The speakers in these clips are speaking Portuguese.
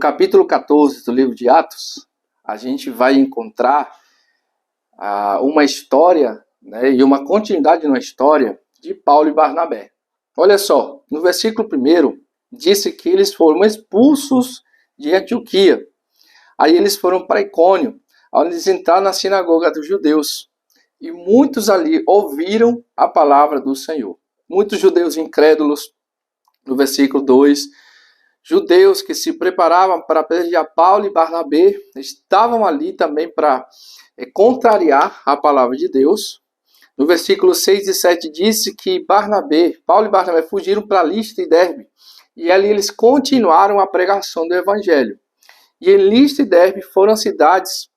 no capítulo 14 do livro de Atos, a gente vai encontrar uma história, né, e uma continuidade de uma história de Paulo e Barnabé. Olha só, no versículo 1, disse que eles foram expulsos de Antioquia. Aí eles foram para Icônio, onde eles entraram na sinagoga dos judeus. E muitos ali ouviram a palavra do Senhor. Muitos judeus incrédulos, no versículo 2, judeus que se preparavam para apedrejar Paulo e Barnabé, estavam ali também para contrariar a palavra de Deus. No versículo 6 e 7 disse que Paulo e Barnabé fugiram para Listra e Derbe, e ali eles continuaram a pregação do evangelho. E em Listra e Derbe foram cidades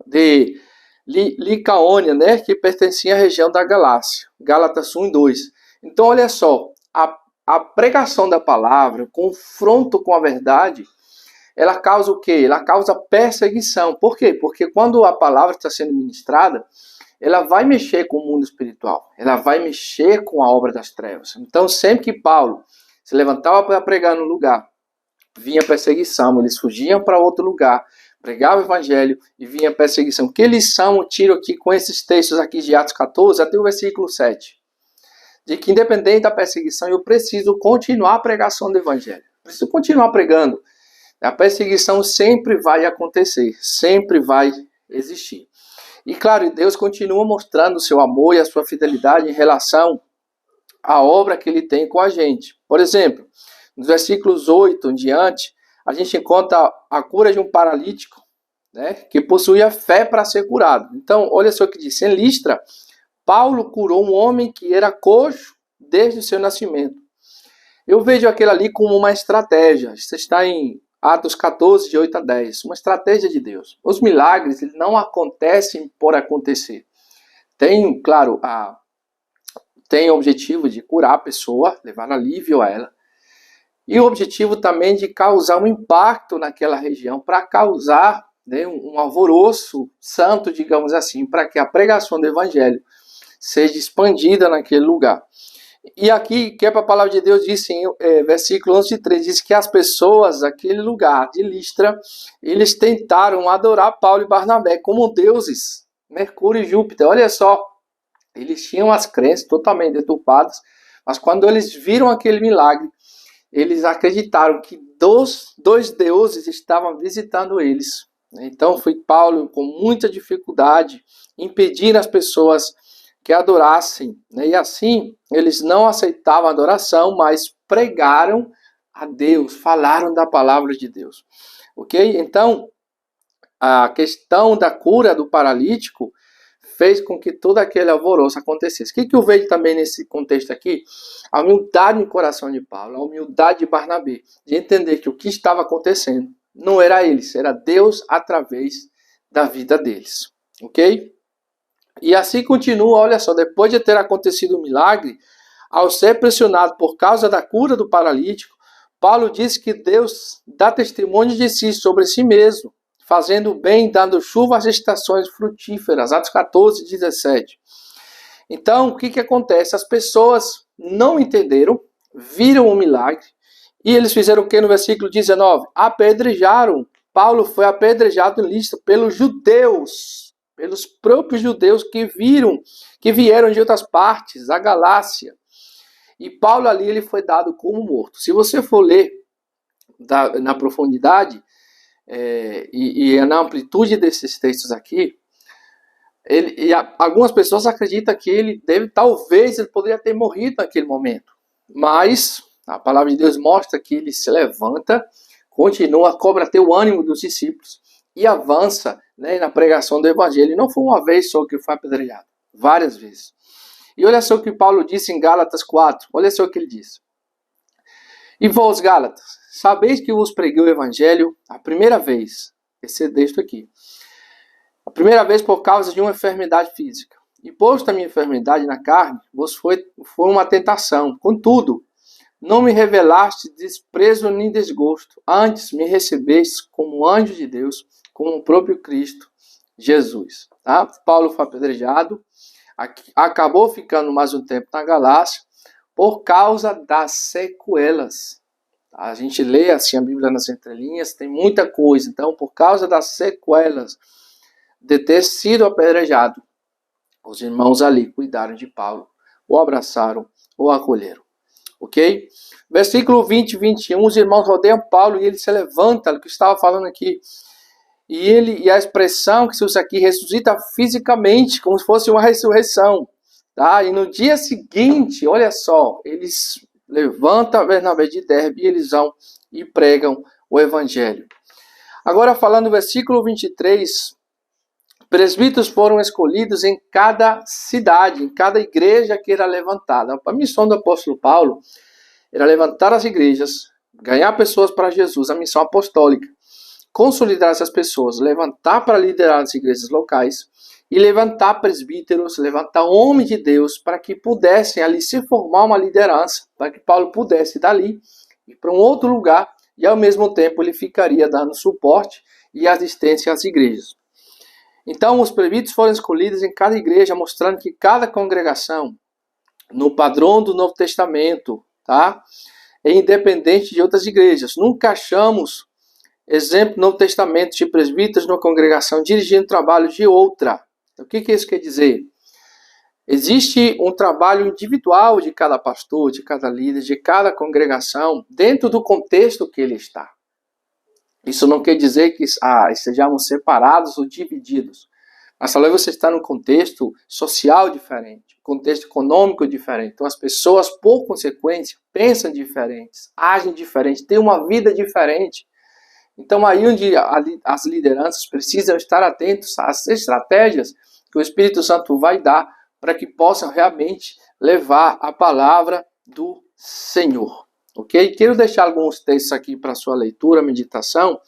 de Licaônia, né, que pertencia à região da Galácia, Gálatas 1 e 2. Então olha só, a pregação da palavra, o confronto com a verdade, ela causa o quê? Ela causa perseguição. Por quê? Porque quando a palavra está sendo ministrada, ela vai mexer com o mundo espiritual. Ela vai mexer com a obra das trevas. Então, sempre que Paulo se levantava para pregar no lugar, vinha perseguição. Eles fugiam para outro lugar, pregavam o evangelho e vinha perseguição. Que lição eu tiro aqui com esses textos aqui de Atos 14 até o versículo 7? De que independente da perseguição, eu preciso continuar a pregação do evangelho. Preciso continuar pregando. A perseguição sempre vai acontecer, sempre vai existir. E claro, Deus continua mostrando o seu amor e a sua fidelidade em relação à obra que ele tem com a gente. Por exemplo, nos versículos 8 em diante, a gente encontra a cura de um paralítico, né, que possuía fé para ser curado. Então, olha só o que diz. Em Listra, Paulo curou um homem que era coxo desde o seu nascimento. Eu vejo aquilo ali como uma estratégia. Isso está em Atos 14, de 8 a 10. Uma estratégia de Deus. Os milagres não acontecem por acontecer. Tem, claro, tem o objetivo de curar a pessoa, levar alívio a ela. E o objetivo também de causar um impacto naquela região, para causar, né, um alvoroço santo, digamos assim, para que a pregação do evangelho seja expandida naquele lugar. E aqui, que é para a palavra de Deus, diz em versículo 11 e 13, diz que as pessoas daquele lugar de Listra, eles tentaram adorar Paulo e Barnabé como deuses, Mercúrio e Júpiter. Olha só, eles tinham as crenças totalmente deturpadas, mas quando eles viram aquele milagre, eles acreditaram que dois deuses estavam visitando eles. Então foi Paulo, com muita dificuldade, impedir as pessoas que adorassem, né? E assim, eles não aceitavam a adoração, mas pregaram a Deus, falaram da palavra de Deus. Ok? Então, a questão da cura do paralítico fez com que todo aquele alvoroço acontecesse. O que eu vejo também nesse contexto aqui? A humildade no coração de Paulo, a humildade de Barnabé, de entender que o que estava acontecendo não era eles, era Deus através da vida deles. Ok? E assim continua, olha só, depois de ter acontecido o milagre, ao ser pressionado por causa da cura do paralítico, Paulo diz que Deus dá testemunho de si sobre si mesmo, fazendo o bem, dando chuva às estações frutíferas. Atos 14, 17. Então, o que acontece? As pessoas não entenderam, viram o milagre, e eles fizeram o que no versículo 19? Apedrejaram. Paulo foi apedrejado em Listra pelos judeus, pelos próprios judeus que vieram de outras partes, da Galácia. E Paulo ali ele foi dado como morto. Se você for ler na profundidade e na amplitude desses textos aqui, algumas pessoas acreditam que talvez ele poderia ter morrido naquele momento. Mas a palavra de Deus mostra que ele se levanta, continua, cobra até o ânimo dos discípulos e avança, né, na pregação do evangelho. E não foi uma vez só que foi apedrejado, várias vezes. E olha só o que Paulo disse em Gálatas 4. Olha só o que ele diz. E vós, Gálatas, sabeis que vos preguei o evangelho a primeira vez. Esse texto aqui. A primeira vez por causa de uma enfermidade física. E posto a minha enfermidade na carne, vos foi uma tentação. Contudo, não me revelaste desprezo nem desgosto. Antes me recebeste como anjo de Deus, como o próprio Cristo Jesus. Tá? Paulo foi apedrejado, acabou ficando mais um tempo na Galácia por causa das sequelas. A gente lê assim a Bíblia nas entrelinhas, tem muita coisa. Então, por causa das sequelas de ter sido apedrejado, os irmãos ali cuidaram de Paulo, o abraçaram, o acolheram. Ok? Versículo 20 e 21, os irmãos rodeiam Paulo e ele se levanta, o que eu estava falando aqui. E a expressão que se usa aqui, ressuscita fisicamente, como se fosse uma ressurreição. Tá? E no dia seguinte, olha só, eles levantam Bernabé de Derbe e eles vão e pregam o evangelho. Agora falando no versículo 23, presbíteros foram escolhidos em cada cidade, em cada igreja que era levantada. A missão do apóstolo Paulo era levantar as igrejas, ganhar pessoas para Jesus, a missão apostólica. Consolidar essas pessoas, levantar para liderar as igrejas locais e levantar presbíteros, levantar homens de Deus para que pudessem ali se formar uma liderança, para que Paulo pudesse dali ir para um outro lugar e ao mesmo tempo ele ficaria dando suporte e assistência às igrejas. Então os presbíteros foram escolhidos em cada igreja, mostrando que cada congregação, no padrão do Novo Testamento, tá, é independente de outras igrejas. Nunca achamos exemplo no Novo Testamento de presbíteros numa congregação dirigindo trabalho de outra. Então, o que isso quer dizer? Existe um trabalho individual de cada pastor, de cada líder, de cada congregação, dentro do contexto que ele está. Isso não quer dizer que estejamos separados ou divididos. Mas talvez você está num contexto social diferente, contexto econômico diferente. Então as pessoas, por consequência, pensam diferentes, agem diferente, têm uma vida diferente. Então aí onde as lideranças precisam estar atentos às estratégias que o Espírito Santo vai dar para que possam realmente levar a palavra do Senhor. Ok? Quero deixar alguns textos aqui para sua leitura, meditação.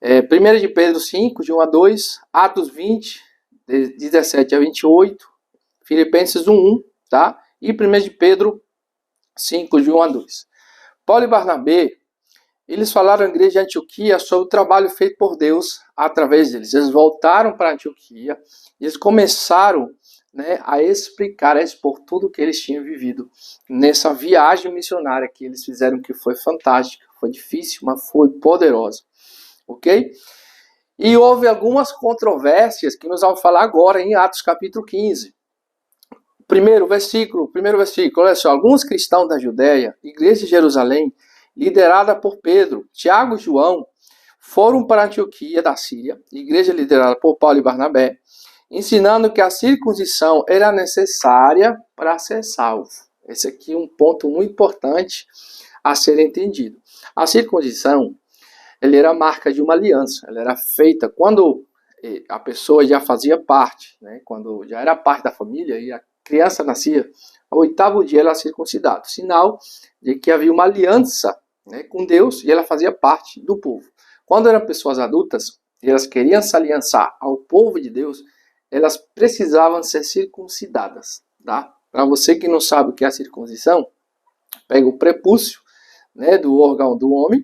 1 de Pedro 5, de 1 a 2, Atos 20, de 17 a 28, Filipenses 1, tá? E 1 de Pedro 5, de 1 a 2. Paulo e Barnabé, eles falaram à igreja de Antioquia sobre o trabalho feito por Deus através deles. Eles voltaram para Antioquia e eles começaram, né, a explicar, a expor tudo o que eles tinham vivido nessa viagem missionária que eles fizeram, que foi fantástica, foi difícil, mas foi poderosa. Ok? E houve algumas controvérsias que nós vamos falar agora em Atos capítulo 15. Primeiro versículo, olha só, alguns cristãos da Judéia, igreja de Jerusalém, liderada por Pedro, Tiago e João, foram para Antioquia da Síria, igreja liderada por Paulo e Barnabé, ensinando que a circuncisão era necessária para ser salvo. Esse aqui é um ponto muito importante a ser entendido. A circuncisão, ela era a marca de uma aliança, ela era feita quando a pessoa já fazia parte, né? Quando já era parte da família e a criança nascia, ao 8º dia ela era circuncidada, sinal de que havia uma aliança, né, com Deus e ela fazia parte do povo. Quando eram pessoas adultas e elas queriam se aliançar ao povo de Deus, elas precisavam ser circuncidadas. Tá? Para você que não sabe o que é a circuncisão, pega o prepúcio, né, do órgão do homem,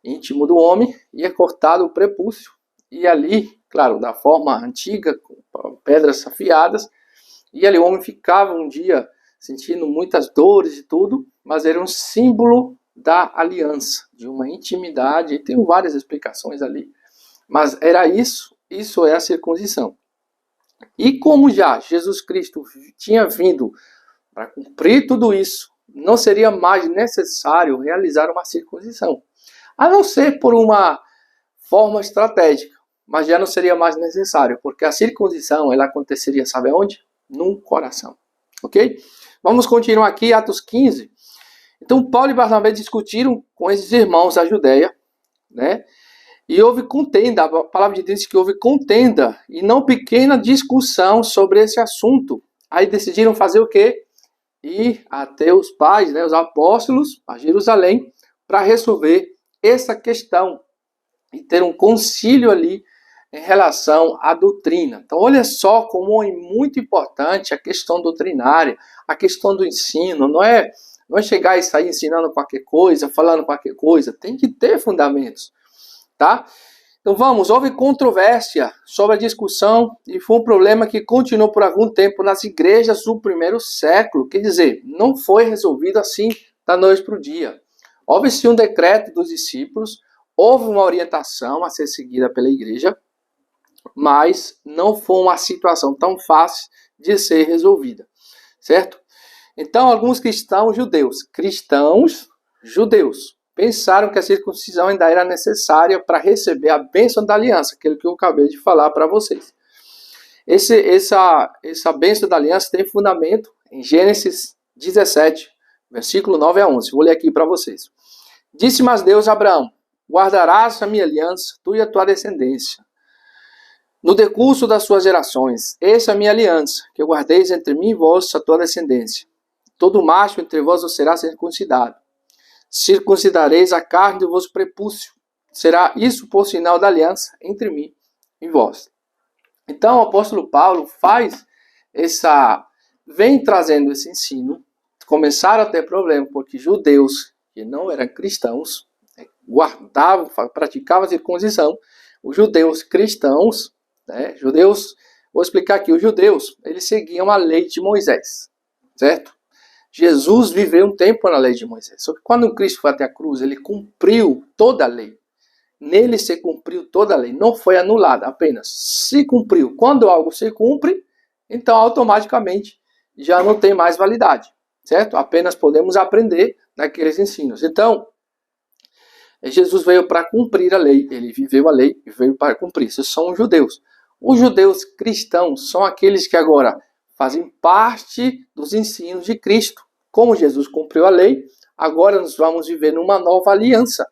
íntimo do homem, e é cortado o prepúcio. E ali, claro, da forma antiga, com pedras afiadas, e ali o homem ficava um dia sentindo muitas dores e tudo, mas era um símbolo da aliança, de uma intimidade, e tem várias explicações ali. Mas era isso é a circuncisão. E como já Jesus Cristo tinha vindo para cumprir tudo isso, não seria mais necessário realizar uma circuncisão. A não ser por uma forma estratégica, mas já não seria mais necessário, porque a circuncisão ela aconteceria, sabe onde? No coração. Ok? Vamos continuar aqui, Atos 15. Então, Paulo e Barnabé discutiram com esses irmãos da Judéia, né? E houve contenda, a palavra de Deus diz que houve contenda e não pequena discussão sobre esse assunto. Aí decidiram fazer o quê? Ir até os pais, né, os apóstolos, a Jerusalém, para resolver essa questão e ter um concílio ali em relação à doutrina. Então, olha só como é muito importante a questão doutrinária, a questão do ensino. Não é chegar e sair ensinando qualquer coisa, falando qualquer coisa. Tem que ter fundamentos, tá? Então vamos, houve controvérsia sobre a discussão e foi um problema que continuou por algum tempo nas igrejas do primeiro século. Quer dizer, não foi resolvido assim da noite para o dia. Houve sim um decreto dos discípulos, houve uma orientação a ser seguida pela igreja, mas não foi uma situação tão fácil de ser resolvida, certo? Então, alguns cristãos judeus, pensaram que a circuncisão ainda era necessária para receber a bênção da aliança, aquilo que eu acabei de falar para vocês. Essa bênção da aliança tem fundamento em Gênesis 17, versículo 9 a 11. Vou ler aqui para vocês. Disse mais Deus a Abraão: guardarás a minha aliança, tu e a tua descendência, no decurso das suas gerações. Essa é a minha aliança, que eu guardeis entre mim e vós, a tua descendência. Todo macho entre vós será circuncidado. Circuncidareis a carne do vosso prepúcio. Será isso por sinal da aliança entre mim e vós. Então o apóstolo Paulo vem trazendo esse ensino. Começaram a ter problema, porque judeus que não eram cristãos, guardavam, praticavam a circuncisão. Os judeus cristãos, vou explicar aqui, os judeus, eles seguiam a lei de Moisés, certo? Jesus viveu um tempo na lei de Moisés. Só que quando Cristo foi até a cruz, ele cumpriu toda a lei. Nele se cumpriu toda a lei. Não foi anulada, apenas se cumpriu. Quando algo se cumpre, então automaticamente já não tem mais validade, certo? Apenas podemos aprender daqueles ensinos. Então, Jesus veio para cumprir a lei. Ele viveu a lei e veio para cumprir. Esses são os judeus. Os judeus cristãos são aqueles que agora fazem parte dos ensinos de Cristo. Como Jesus cumpriu a lei, agora nós vamos viver numa nova aliança.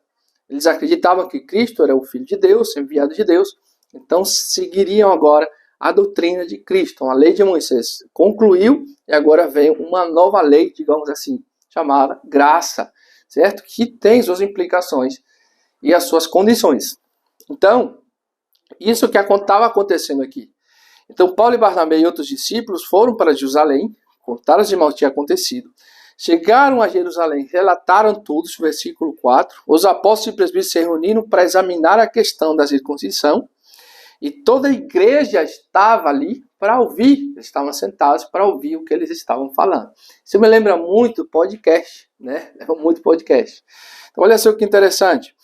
Eles acreditavam que Cristo era o Filho de Deus, enviado de Deus, então seguiriam agora a doutrina de Cristo. A lei de Moisés concluiu e agora vem uma nova lei, digamos assim, chamada graça, certo? Que tem suas implicações e as suas condições. Então, isso que estava acontecendo aqui. Então, Paulo e Barnabé e outros discípulos foram para Jerusalém, contaram os irmãos o que tinha acontecido. Chegaram a Jerusalém, relataram tudo, versículo 4. Os apóstolos e presbíteros se reuniram para examinar a questão da circuncisão. E toda a igreja estava ali para ouvir. Eles estavam sentados para ouvir o que eles estavam falando. Isso me lembra muito podcast, né? Lembra muito podcast. Então, olha só que interessante.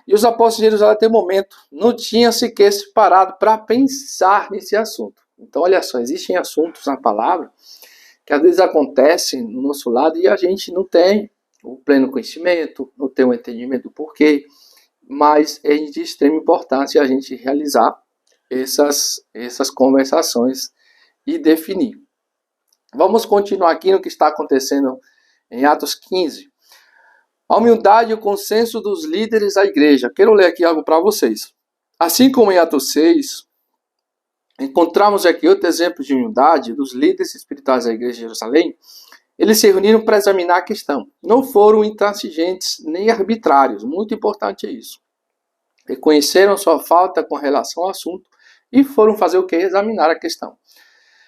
E os apóstolos de Jerusalém, até o momento, não tinham sequer se parado para pensar nesse assunto. Então, olha só, existem assuntos na palavra que às vezes acontecem no nosso lado e a gente não tem o pleno conhecimento, não tem o entendimento do porquê, mas é de extrema importância a gente realizar essas conversações e definir. Vamos continuar aqui no que está acontecendo em Atos 15. A humildade e o consenso dos líderes da igreja. Quero ler aqui algo para vocês. Assim como em Atos 6, encontramos aqui outro exemplo de humildade dos líderes espirituais da igreja de Jerusalém. Eles se reuniram para examinar a questão. Não foram intransigentes nem arbitrários. Muito importante é isso. Reconheceram sua falta com relação ao assunto e foram fazer o que? Examinar a questão.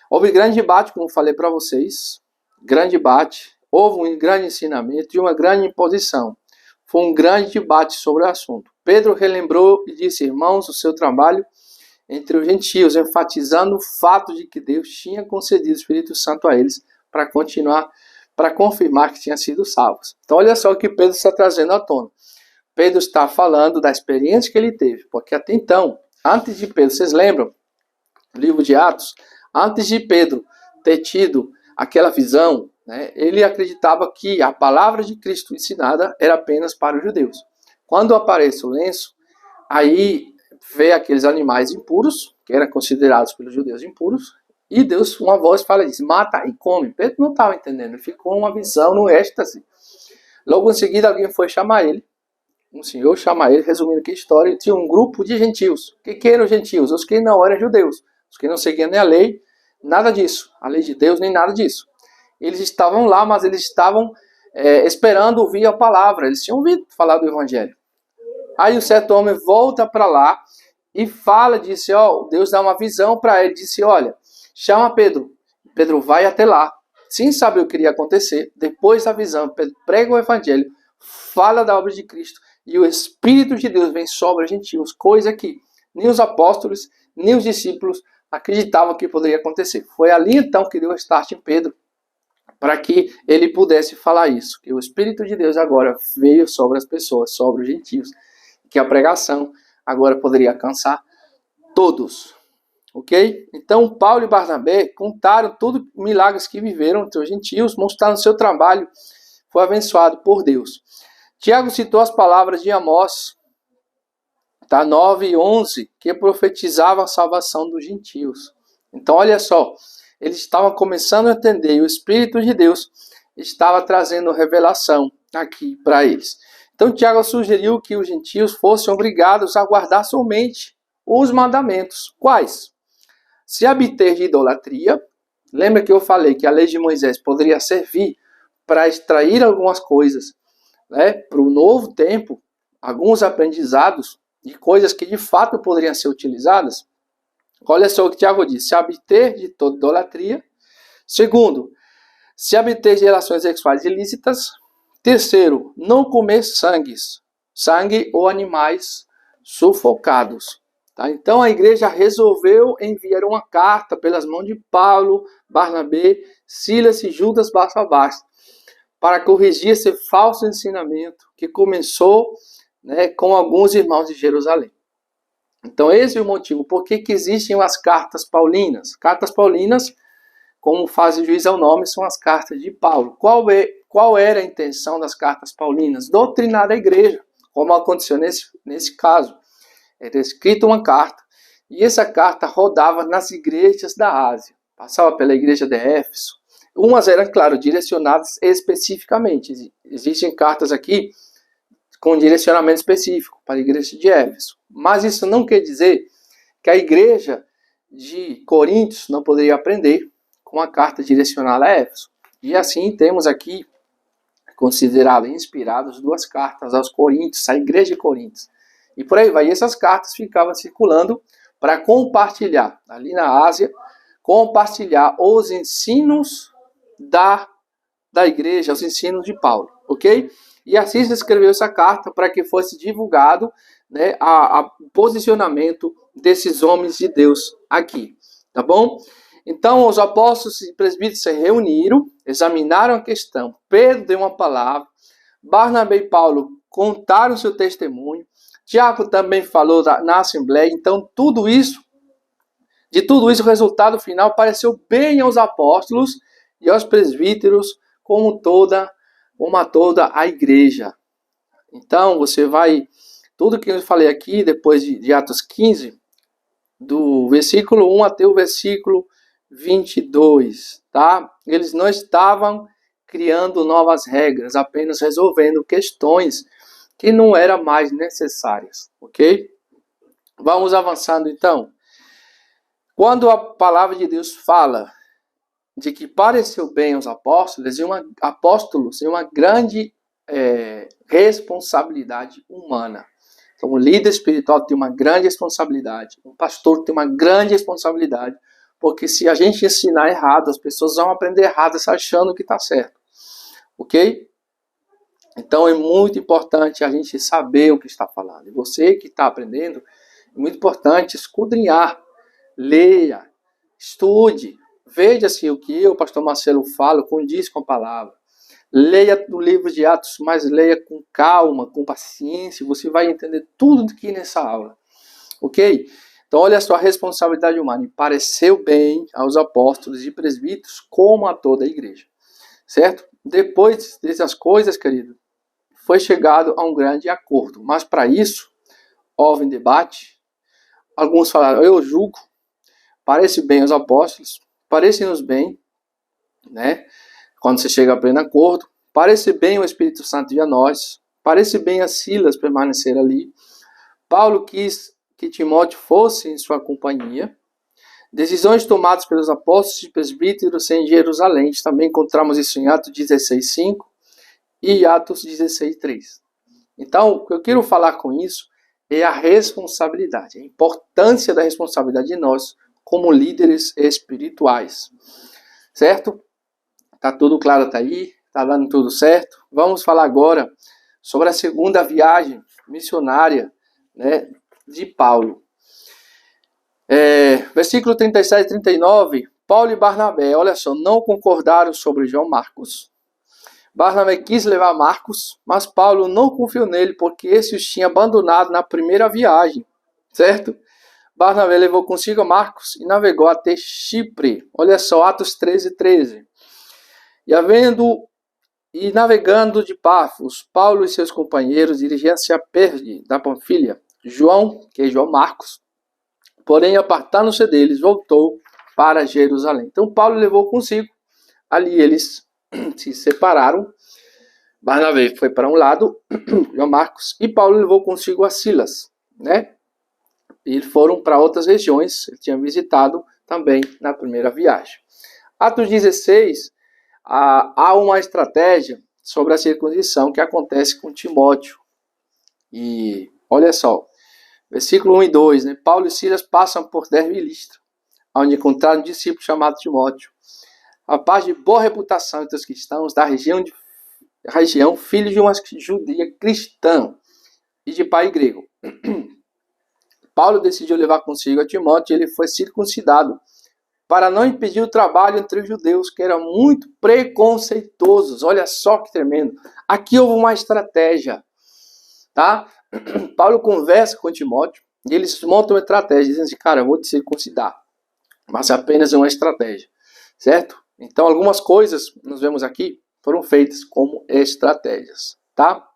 Houve grande debate, como falei para vocês. Grande debate. Houve um grande ensinamento e uma grande imposição. Foi um grande debate sobre o assunto. Pedro relembrou e disse: irmãos, o seu trabalho entre os gentios, enfatizando o fato de que Deus tinha concedido o Espírito Santo a eles para continuar, para confirmar que tinham sido salvos. Então olha só o que Pedro está trazendo à tona. Pedro está falando da experiência que ele teve, porque até então, antes de Pedro, vocês lembram, livro de Atos, antes de Pedro ter tido aquela visão, né, ele acreditava que a palavra de Cristo ensinada era apenas para os judeus. Quando aparece o lenço, aí vê aqueles animais impuros, que eram considerados pelos judeus impuros, e Deus, uma voz fala disso: mata e come. Pedro não estava entendendo, ele ficou uma visão no êxtase. Logo em seguida alguém foi chamar ele, um senhor chamar ele, resumindo aqui a história, tinha um grupo de gentios. O que eram os gentios? Os que não eram judeus, os que não seguiam nem a lei, nada disso, a lei de Deus, nem nada disso. Eles estavam lá, mas eles estavam esperando ouvir a palavra, eles tinham ouvido falar do evangelho. Aí o certo homem volta para lá e fala, disse, Deus dá uma visão para ele, disse, olha, chama Pedro. Pedro vai até lá, sem saber o que iria acontecer. Depois da visão, Pedro prega o evangelho, fala da obra de Cristo, e o Espírito de Deus vem sobre os gentios, coisa que nem os apóstolos, nem os discípulos acreditavam que poderia acontecer. Foi ali então que deu o start em Pedro, para que ele pudesse falar isso, que o Espírito de Deus agora veio sobre as pessoas, sobre os gentios, que a pregação agora poderia alcançar todos, ok? Então Paulo e Barnabé contaram tudo milagres que viveram entre os gentios, mostrando seu trabalho foi abençoado por Deus. Tiago citou as palavras de Amós, 9 e 11, que profetizavam a salvação dos gentios. Então olha só, eles estavam começando a entender, e o Espírito de Deus estava trazendo revelação aqui para eles. Então Tiago sugeriu que os gentios fossem obrigados a guardar somente os mandamentos. Quais? Se abster de idolatria, lembra que eu falei que a lei de Moisés poderia servir para extrair algumas coisas, né, para o novo tempo, alguns aprendizados de coisas que de fato poderiam ser utilizadas? Olha só o que Tiago diz: se abster de toda idolatria. Segundo, se abster de relações sexuais ilícitas. Terceiro, não comer sangue ou animais sufocados. Tá? Então a igreja resolveu enviar uma carta pelas mãos de Paulo, Barnabé, Silas e Judas Barsabás para corrigir esse falso ensinamento que começou, né, com alguns irmãos de Jerusalém. Então esse é o motivo por que existem as cartas paulinas. Cartas paulinas, como faz juiz ao nome, são as cartas de Paulo. Qual era a intenção das cartas paulinas? Doutrinar a igreja, como aconteceu nesse caso. Era escrita uma carta, e essa carta rodava nas igrejas da Ásia. Passava pela igreja de Éfeso. Umas eram, claro, direcionadas especificamente. Existem cartas aqui com direcionamento específico para a igreja de Éfeso. Mas isso não quer dizer que a igreja de Coríntios não poderia aprender com a carta direcionada a Éfeso. E assim temos aqui, consideradas inspiradas, duas cartas aos Coríntios, à igreja de Coríntios. E por aí vai. E essas cartas ficavam circulando para compartilhar, ali na Ásia, compartilhar os ensinos da igreja, os ensinos de Paulo, ok? E assim se escreveu essa carta para que fosse divulgado, né, o posicionamento desses homens de Deus aqui, tá bom? Então os apóstolos e presbíteros se reuniram, examinaram a questão. Pedro deu uma palavra, Barnabé e Paulo contaram seu testemunho, Tiago também falou na assembleia. Então de tudo isso, o resultado final pareceu bem aos apóstolos e aos presbíteros, como a toda a igreja. Então, você vai, tudo que eu falei aqui, depois de Atos 15, do versículo 1 até o versículo 22, tá? Eles não estavam criando novas regras, apenas resolvendo questões que não eram mais necessárias, ok? Vamos avançando então. Quando a palavra de Deus fala de que pareceu bem aos apóstolos e uma grande responsabilidade humana. Então, um líder espiritual tem uma grande responsabilidade, um pastor tem uma grande responsabilidade, porque se a gente ensinar errado, as pessoas vão aprender errado achando que está certo, ok? Então é muito importante a gente saber o que está falando. E você que está aprendendo, é muito importante escudrinhar, leia, estude, veja se o que o pastor Marcelo fala condiz com a palavra. Leia o livro de Atos, mas leia com calma, com paciência, você vai entender tudo aqui nessa aula, ok? Então olha a sua responsabilidade humana, e pareceu bem aos apóstolos e presbíteros como a toda a igreja, certo? Depois dessas coisas, querido, foi chegado a um grande acordo, mas para isso houve um debate. Alguns falaram, eu julgo, parece bem aos apóstolos, parece-nos bem, né? Quando você chega a pleno acordo, parece bem o Espírito Santo e a nós, parece bem a Silas permanecer ali. Paulo quis que Timóteo fosse em sua companhia. Decisões tomadas pelos apóstolos e presbíteros em Jerusalém. Também encontramos isso em Atos 16:5 e Atos 16:3. Então, o que eu quero falar com isso é a responsabilidade, a importância da responsabilidade de nós como líderes espirituais. Certo? Tá tudo claro, tá aí? Tá dando tudo certo? Vamos falar agora sobre a segunda viagem missionária, né, de Paulo. Versículo 37 e 39, Paulo e Barnabé, olha só, não concordaram sobre João Marcos. Barnabé quis levar Marcos, mas Paulo não confiou nele porque esse os tinha abandonado na primeira viagem, certo? Barnabé levou consigo Marcos e navegou até Chipre. Olha só, Atos 13:13. E navegando de Pafos, Paulo e seus companheiros dirigiam-se a Perge, da Panfilha. João, que é João Marcos, porém, apartando-se deles, voltou para Jerusalém. Então, Paulo levou consigo. Ali eles se separaram. Barnabé foi para um lado, João Marcos, e Paulo levou consigo a Silas, né? E foram para outras regiões, ele tinha visitado também na primeira viagem. Atos 16, há uma estratégia sobre a circuncisão que acontece com Timóteo. E olha só, versículo 1 e 2, né? Paulo e Silas passam por Derbe e Listra, onde encontraram um discípulo chamado Timóteo, rapaz de boa reputação entre os cristãos da região, filho de uma judia cristã e de pai grego. Paulo decidiu levar consigo a Timóteo e ele foi circuncidado para não impedir o trabalho entre os judeus, que eram muito preconceituosos. Olha só que tremendo. Aqui houve uma estratégia, tá? Paulo conversa com Timóteo e eles montam uma estratégia, dizendo assim, cara, eu vou te circuncidar. Mas apenas uma estratégia, certo? Então, algumas coisas, nós vemos aqui, foram feitas como estratégias, tá?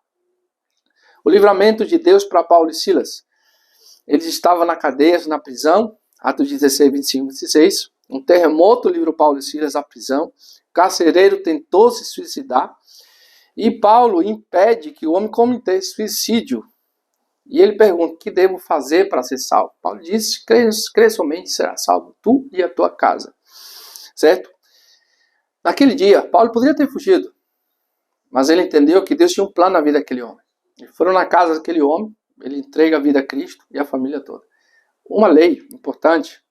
O livramento de Deus para Paulo e Silas. Eles estavam na cadeia, na prisão, Atos 16, 25 e 26. Um terremoto livrou Paulo e Silas da prisão. O carcereiro tentou se suicidar. E Paulo impede que o homem cometa suicídio. E ele pergunta, o que devo fazer para ser salvo? Paulo disse, crê somente será salvo, tu e a tua casa. Certo? Naquele dia, Paulo poderia ter fugido. Mas ele entendeu que Deus tinha um plano na vida daquele homem. Eles foram na casa daquele homem, ele entrega a vida a Cristo e a família toda. Uma lei importante,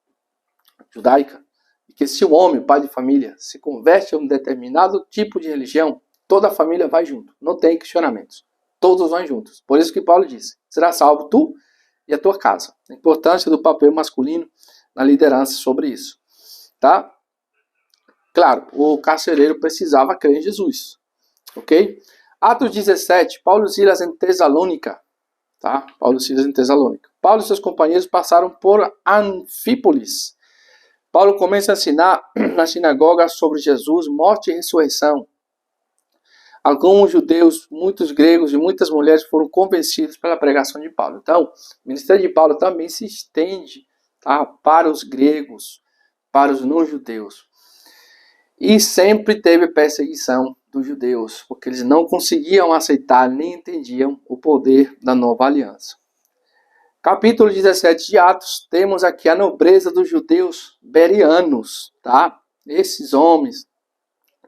judaica, é que se o homem, o pai de família, se converte a um determinado tipo de religião, toda a família vai junto. Não tem questionamentos. Todos vão juntos. Por isso que Paulo disse, será salvo tu e a tua casa. A importância do papel masculino na liderança sobre isso. Tá? Claro, o carcereiro precisava crer em Jesus. Ok? Atos 17, Paulo e Silas em Tesalônica. Tá? Paulo e Silas em Tesalônica. Paulo e seus companheiros passaram por Anfípolis. Paulo começa a ensinar na sinagoga sobre Jesus, morte e ressurreição. Alguns judeus, muitos gregos e muitas mulheres foram convencidos pela pregação de Paulo. Então, o ministério de Paulo também se estende, tá, para os gregos, para os não-judeus. E sempre teve perseguição dos judeus, porque eles não conseguiam aceitar nem entendiam o poder da nova aliança. Capítulo 17 de Atos, temos aqui a nobreza dos judeus berianos, tá? Esses homens,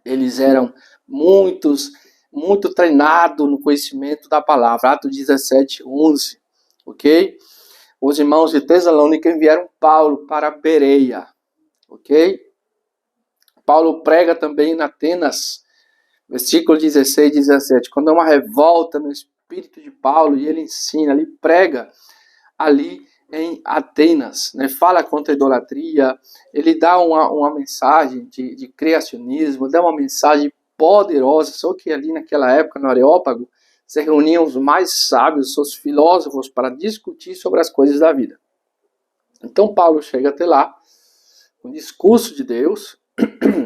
eles eram muito treinados no conhecimento da palavra. Atos 17, 11, ok? Os irmãos de Tesalônica enviaram Paulo para Bereia, ok? Paulo prega também em Atenas, versículo 16 e 17, quando há uma revolta no espírito de Paulo e ele ensina, ele prega ali em Atenas, né? Fala contra a idolatria, ele dá uma mensagem de criacionismo, dá uma mensagem poderosa, só que ali naquela época, no Areópago, se reuniam os mais sábios, os filósofos, para discutir sobre as coisas da vida. Então Paulo chega até lá, com o discurso de Deus,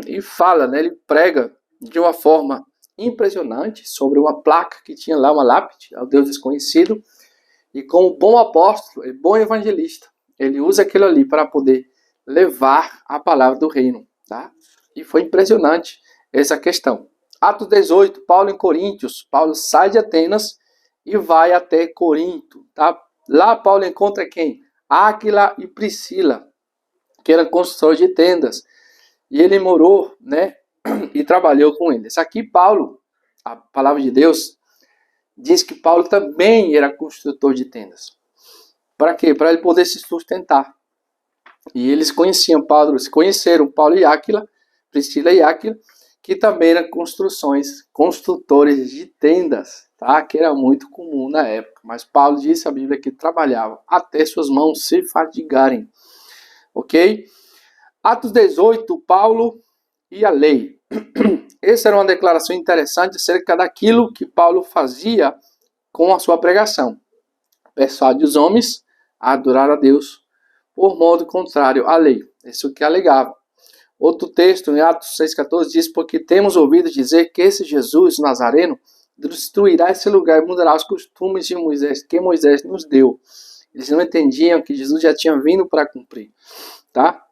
e fala, né? Ele prega de uma forma impressionante sobre uma placa que tinha lá, uma lápide ao Deus desconhecido, e como bom apóstolo e bom evangelista, ele usa aquilo ali para poder levar a palavra do reino, tá? E foi impressionante essa questão. Atos 18, Paulo em Coríntios. Paulo sai de Atenas e vai até Corinto, tá? Lá Paulo encontra quem? Áquila e Priscila, que eram construtores de tendas. E ele morou, né? E trabalhou com eles. Aqui Paulo, a palavra de Deus, diz que Paulo também era construtor de tendas. Para quê? Para ele poder se sustentar. E eles conheceram Paulo e Áquila, Priscila e Áquila, que também eram construtores de tendas, tá? Que era muito comum na época. Mas Paulo disse a Bíblia que trabalhava até suas mãos se fadigarem. Ok? Atos 18, Paulo e a lei. Essa era uma declaração interessante acerca daquilo que Paulo fazia com a sua pregação. Persuade os homens a adorar a Deus por modo contrário à lei. Isso que alegava. Outro texto, em Atos 6,14, diz: porque temos ouvido dizer que esse Jesus Nazareno destruirá esse lugar e mudará os costumes de Moisés, que Moisés nos deu. Eles não entendiam que Jesus já tinha vindo para cumprir. Tá?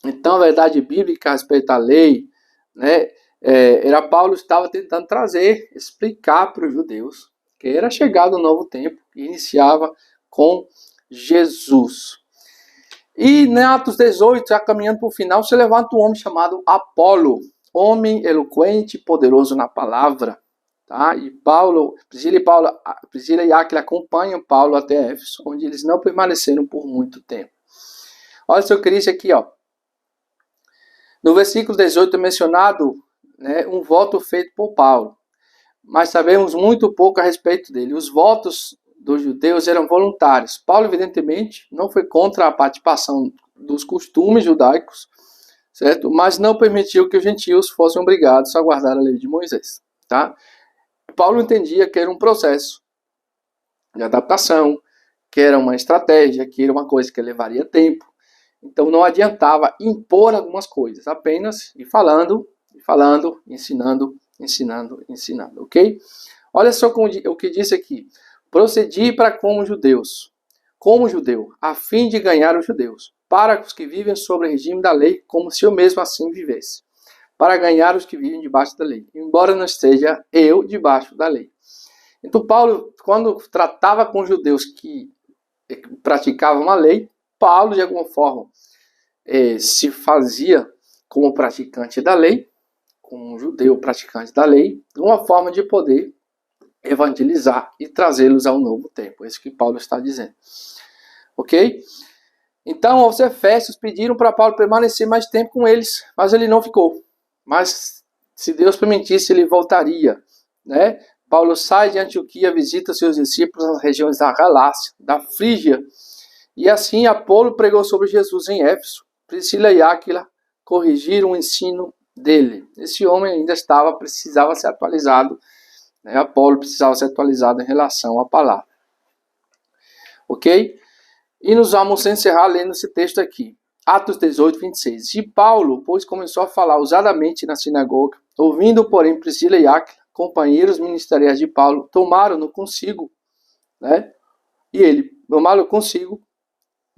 Então, a verdade bíblica a respeito à lei, né, era Paulo estava tentando trazer, explicar para os judeus que era chegado um novo tempo que iniciava com Jesus. E em Atos 18, já caminhando para o final, se levanta um homem chamado Apolo, homem eloquente e poderoso na palavra. Tá? E Priscila e Áquila acompanham Paulo até Éfeso, onde eles não permaneceram por muito tempo. Olha o seu Cristo aqui, ó. No versículo 18 é mencionado, né, um voto feito por Paulo, mas sabemos muito pouco a respeito dele. Os votos dos judeus eram voluntários. Paulo, evidentemente, não foi contra a participação dos costumes judaicos, certo? Mas não permitiu que os gentios fossem obrigados a guardar a lei de Moisés. Tá? Paulo entendia que era um processo de adaptação, que era uma estratégia, que era uma coisa que levaria tempo. Então não adiantava impor algumas coisas, apenas ir falando, ensinando, ok? Olha só o que disse aqui. Procedi para como judeu, a fim de ganhar os judeus, para os que vivem sobre o regime da lei, como se eu mesmo assim vivesse, para ganhar os que vivem debaixo da lei, embora não esteja eu debaixo da lei. Então Paulo, quando tratava com judeus que praticavam a lei, Paulo, de alguma forma, se fazia como praticante da lei, como um judeu praticante da lei, uma forma de poder evangelizar e trazê-los ao novo tempo. É isso que Paulo está dizendo. Ok? Então, os efésios pediram para Paulo permanecer mais tempo com eles, mas ele não ficou. Mas, se Deus permitisse, ele voltaria. Né? Paulo sai de Antioquia, visita seus discípulos nas regiões da Galácia, da Frígia, e assim Apolo pregou sobre Jesus em Éfeso. Priscila e Áquila corrigiram o ensino dele. Esse homem ainda precisava ser atualizado, né? Apolo precisava ser atualizado em relação à palavra. Ok? E nós vamos encerrar lendo esse texto aqui. Atos 18, 26. E Paulo, pois, começou a falar ousadamente na sinagoga, ouvindo, porém, Priscila e Áquila, companheiros ministeriais de Paulo, tomaram-no consigo, né? Tomaram-no consigo,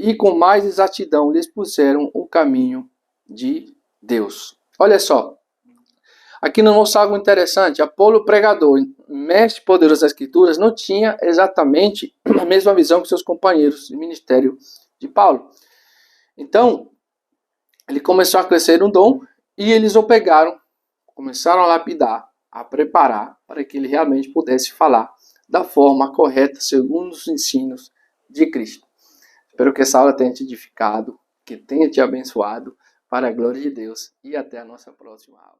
e com mais exatidão lhes puseram o caminho de Deus. Olha só, aqui nos mostra algo interessante. Apolo, pregador, mestre poderoso das Escrituras, não tinha exatamente a mesma visão que seus companheiros de ministério de Paulo. Então, ele começou a crescer no dom e eles o pegaram, começaram a lapidar, a preparar para que ele realmente pudesse falar da forma correta, segundo os ensinos de Cristo. Espero que essa aula tenha te edificado, que tenha te abençoado, para a glória de Deus, e até a nossa próxima aula.